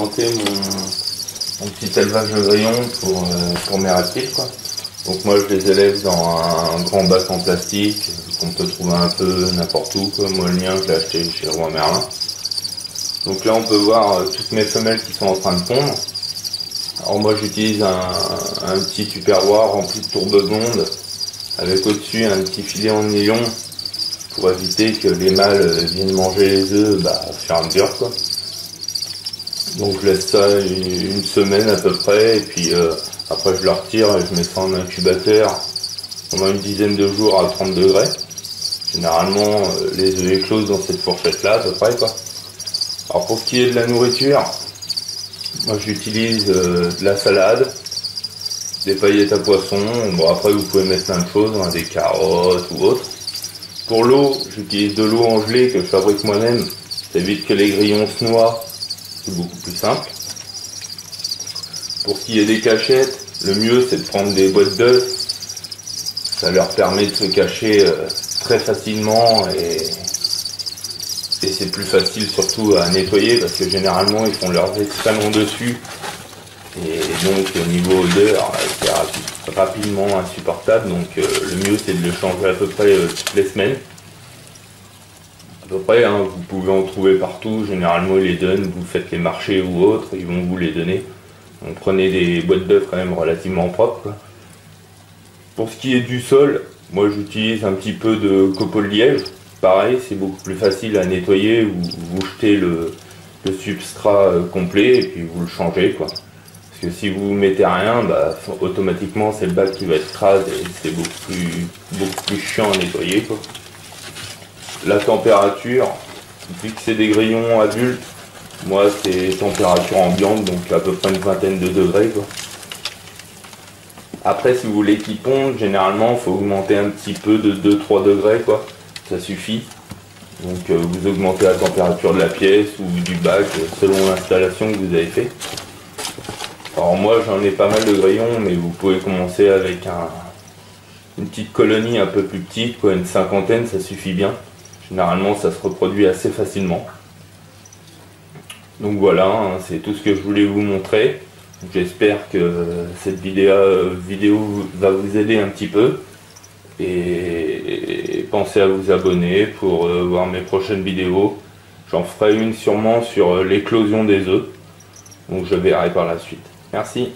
présenter mon petit élevage de grillons pour mes reptiles, quoi. Donc moi je les élève dans un grand bac en plastique qu'on peut trouver un peu n'importe où, quoi. Moi le mien je l'ai acheté chez Leroy Merlin. Donc là on peut voir toutes mes femelles qui sont en train de pondre. Alors moi j'utilise un petit tupperware rempli de tourbillonde avec au-dessus un petit filet en nylon pour éviter que les mâles viennent manger les œufs au fur et à mesure, quoi. Donc je laisse ça une semaine à peu près et puis après je le retire et je mets ça en incubateur pendant une dizaine de jours à 30 degrés. Généralement les œufs éclosent dans cette fourchette là à peu près, quoi. Alors pour ce qui est de la nourriture, moi j'utilise de la salade, des paillettes à poisson, bon après vous pouvez mettre plein de choses, hein, des carottes ou autre. Pour l'eau, j'utilise de l'eau en gelée que je fabrique moi-même, ça évite que les grillons se noient, c'est beaucoup plus simple. Pour ce qui est des cachettes, le mieux c'est de prendre des boîtes d'œufs, ça leur permet de se cacher très facilement et c'est plus facile surtout à nettoyer parce que généralement ils font leurs excréments dessus et donc au niveau odeur c'est rapidement insupportable, donc le mieux c'est de le changer à peu près toutes les semaines. À peu près, hein, vous pouvez en trouver partout, généralement ils les donnent, vous faites les marchés ou autres, ils vont vous les donner. Donc prenez des boîtes d'œufs quand même relativement propres, quoi. Pour ce qui est du sol, moi j'utilise un petit peu de copeaux de liège. Pareil, c'est beaucoup plus facile à nettoyer, vous jetez le substrat complet et puis vous le changez, quoi. Parce que si vous mettez rien, automatiquement c'est le bac qui va être crade et c'est beaucoup plus chiant à nettoyer, quoi. La température, vu que c'est des grillons adultes, moi c'est température ambiante, donc à peu près une vingtaine de degrés, quoi. Après si vous voulez qu'ils pondent, généralement il faut augmenter un petit peu de 2-3 degrés, quoi. Ça suffit. Donc vous augmentez la température de la pièce ou du bac selon l'installation que vous avez fait. Alors moi j'en ai pas mal de grillons, mais vous pouvez commencer avec une petite colonie un peu plus petite, quoi, une cinquantaine, ça suffit bien. Généralement ça se reproduit assez facilement. Donc voilà, hein, c'est tout ce que je voulais vous montrer. J'espère que cette vidéo va vous aider un petit peu. Et pensez à vous abonner pour voir mes prochaines vidéos. J'en ferai une sûrement sur l'éclosion des œufs. Donc je verrai par la suite. Merci.